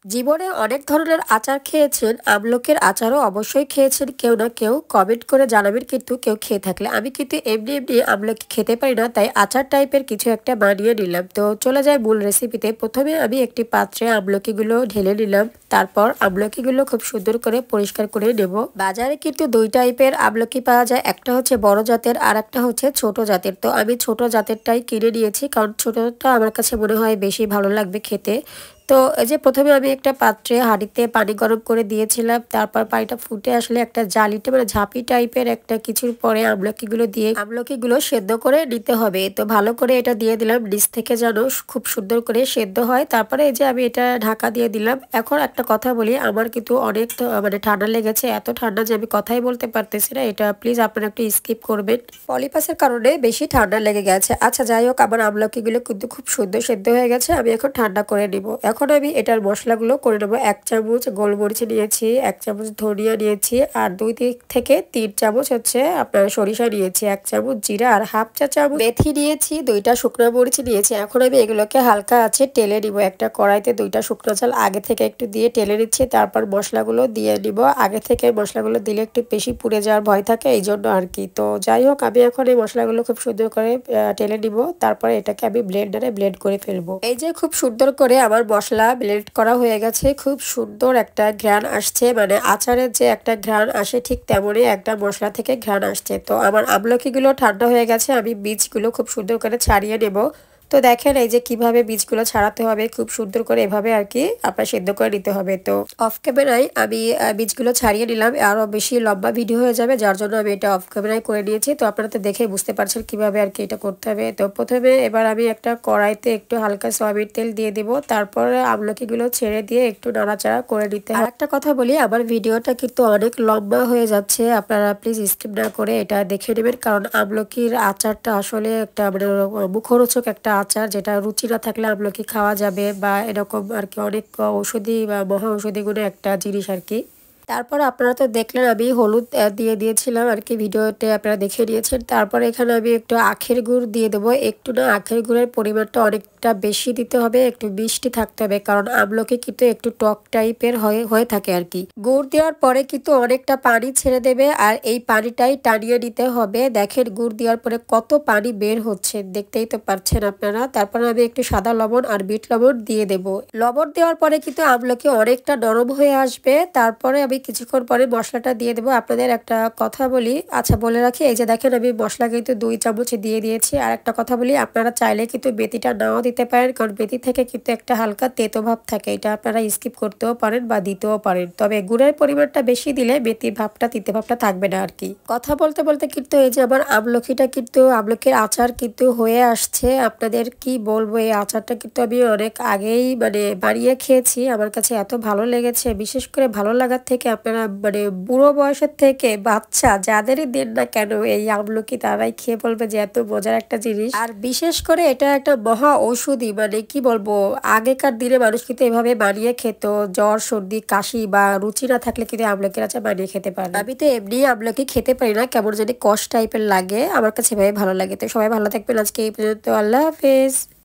জীবনে অনেক ধরনের আচার খেয়েছেন, আমলকির আচারও অবশ্যই খেয়েছেন কেউ না কেউ। কমেন্ট করে জানাবেন কিন্তু কেউ খেয়ে থাকলে। আমি কিন্তু এমনি এমনি আমলকি খেতে পারি না, তাই আচার টাইপের কিছু একটা বানিয়ে নিলাম। তো চলে যায় মূল রেসিপিতে। প্রথমে আমি একটি পাত্রে আমলকিগুলো ঢেলে নিলাম, তারপর আমলকিগুলো খুব সুন্দর করে পরিষ্কার করে নেব। বাজারে কিন্তু দুই টাইপের আমলকি পাওয়া যায়, একটা হচ্ছে বড় জাতের আর একটা হচ্ছে ছোট জাতের। তো আমি ছোট জাতেরটাই কিনে নিয়েছি, কারণ ছোটটা আমার কাছে মনে হয় বেশি ভালো লাগবে খেতে। তো এই যে প্রথমে আমি একটা পাত্রে হাঁড়িতে পানি গরম করে দিয়েছিলাম, তারপর পানিটা ফুটে আসলে একটা জালিতে মানে ঝাঁপি টাইপের একটা কিছুর পরে আমলকিগুলো দিয়ে আমলকিগুলো সেদ্ধ করে নিতে হবে। তো ভালো করে এটা দিয়ে দিলাম নিচ থেকে যেন খুব সুন্দর করে সেদ্ধ হয়। তারপরে এই যে আমি এটা ঢাকা দিয়ে দিলাম। এখন একটা কথা বলি, আমার কিন্তু অনেক মানে ঠান্ডা লেগেছে, এত ঠান্ডা যে আমি কথাই বলতে পারতেছি না। এটা প্লিজ আপনারা একটু স্কিপ করবেন, পলিপাসের কারণে বেশি ঠান্ডা লেগে গেছে। আচ্ছা যাই হোক, আমার আমলকিগুলো কিন্তু খুব সুন্দর সেদ্ধ হয়ে গেছে। আমি এখন ঠান্ডা করে নিব। এখন আমি এটার মশলাগুলো করে নেবো। 1 চামচ গোলমরিচ নিয়েছি, 1 চামচ ধনিয়া নিয়েছি, আর 2 থেকে 3 চামচ হচ্ছে আপনার সরিষা নিয়েছি, 1 চামচ জিরা, আর হাফ চা চামচ মেথি নিয়েছি, 2টা শুকনো মরিচ নিয়েছি। এখন আমি এগুলোকে হালকা আছে টেলে নিব। একটা কড়াইতে 2টা শুকনো চাল আগে থেকে একটু দিয়ে টেলে নিচ্ছি, তারপর মশলাগুলো দিয়ে নিব। আগে থেকে মশলাগুলো দিলে একটু বেশি পুড়ে যাওয়ার ভয় থাকে, এই জন্য আর কি। তো যাই হোক, আমি এখন এই মশলাগুলো খুব সুন্দর করে টেলে নিব, তারপরে এটাকে আমি ব্লেন্ডারে ব্লেন্ড করে ফেলবো। এই যে খুব সুন্দর করে আমার মশলা ব্লেন্ড করা হয়ে গেছে, খুব সুন্দর একটা ঘ্রাণ আসছে, মানে আচারের যে একটা ঘ্রাণ আসে ঠিক তেমনই একটা মশলা থেকে ঘ্রাণ আসছে। তো আমার আমলকিগুলো ঠান্ডা হয়ে গেছে, আমি বীজগুলো খুব সুন্দর করে ছাড়িয়ে নেব। তো দেখেন এই যে কিভাবে বীজগুলো ছাড়াতে হবে, খুব সুন্দর করে এভাবে আর কি আপনার সেদ্ধ করে নিতে হবে। তো অফ ক্যামেরায় আমি বীজগুলো ছাড়িয়ে নিলাম, আরও বেশি লম্বা ভিডিও হয়ে যাবে, যার জন্য আমি এটা অফ ক্যামেরায় করে নিয়েছি। তো আপনারা তো দেখে বুঝতে পারছেন কিভাবে আর কি এটা করতে হবে। তো প্রথমে এবার আমি একটা কড়াইতে একটু হালকা সয়াবিন তেল দিয়ে দিব, তারপরে আমলকিগুলো ছেড়ে দিয়ে একটু নাড়াচাড়া করে নিতে হবে। একটা কথা বলি, আমার ভিডিওটা কিন্তু অনেক লম্বা হয়ে যাচ্ছে, আপনারা প্লিজ স্কিপ না করে এটা দেখে নেবেন, কারণ আমলকির আচারটা আসলে একটা মানে মুখরোচক একটা আচার, যেটা রুচি না থাকলে আমলকি খাওয়া যাবে, বা এরকম আর কি অনেক ঔষধি বা মহা ঔষধি গুণে একটা জিনিস আর কি। তারপর আপনারা তো দেখলেন আমি হলুদ দিয়ে দিয়েছিলাম আর কি, ভিডিওতে আপনারা দেখে নিয়েছেন। তারপর এখানে আমি একটু আখের গুড় দিয়ে দেবো, একটু না, আখের গুড়ের পরিমাণটা অনেকটা বেশি দিতে হবে, একটু মিষ্টি থাকতে হবে, কারণ আমলকি কিন্তু একটু টক টাইপের হয়ে থাকে আর কি। গুড় দেওয়ার পরে কিন্তু অনেকটা পানি ছেড়ে দেবে, আর এই পানিটাই টানিয়ে নিতে হবে। দেখেন গুড় দেওয়ার পরে কত পানি বের হচ্ছে, দেখতেই তো পারছেন আপনারা। তারপর আমি একটু সাদা লবণ আর বিট লবণ দিয়ে দেবো। লবণ দেওয়ার পরে কিন্তু আমলকি অনেকটা নরম হয়ে আসবে। তারপরে আমি কিছুক্ষণ পরে মশলাটা দিয়ে দেবো। আপনাদের একটা কথা বলি, আচ্ছা বলে রাখি, এই যে দেখেন আমি মশলা কিন্তু 2 চামচ দিয়ে দিয়েছি। আর একটা কথা বলি, আপনারা চাইলে কিন্তু মেথিটা নাও দিতে পারেন, কারণ মেথি থেকে কিন্তু একটা হালকা তেতো ভাব থাকে, এটা আপনারা স্কিপ করতেও পারেন বা দিতেও পারেন। তবে গুড়ের পরিমাণটা বেশি দিলে মেথির ভাবটা তিতে ভাবটা থাকবে না আর কি। কথা বলতে বলতে কিন্তু এই যে আমার আমলকির আচার কিন্তু হয়ে আসছে। আপনাদের কি বলবো, এই আচারটা কিন্তু আমি অনেক আগেই মানে বানিয়ে খেয়েছি, আমার কাছে এত ভালো লেগেছে। বিশেষ করে ভালো লাগার থেকে আপনারা মানে বুড়ো বয়সের থেকে বাচ্চা যাদেরই দেন না কেন এই আমলকি, তারাই খেয়ে বলবে যে এত মজার একটা জিনিস। আর বিশেষ করে এটা একটা মহা ঔষধি, মানে কি বলবো, আগেকার দিনে মানুষ কিন্তু এভাবে বানিয়ে খেত, জ্বর সর্দি কাশি বা রুচি না থাকলে কিন্তু আমলকির আচার বানিয়ে খেতে পারে। আমি তো এমনি আমলকি খেতে পারি না, কেমন জানি কষ টাইপের লাগে, আমার কাছে এভাবে ভালো লাগে। তো সবাই ভালো থাকবেন, আজকে এই পর্যন্ত, আল্লাহ হাফেজ।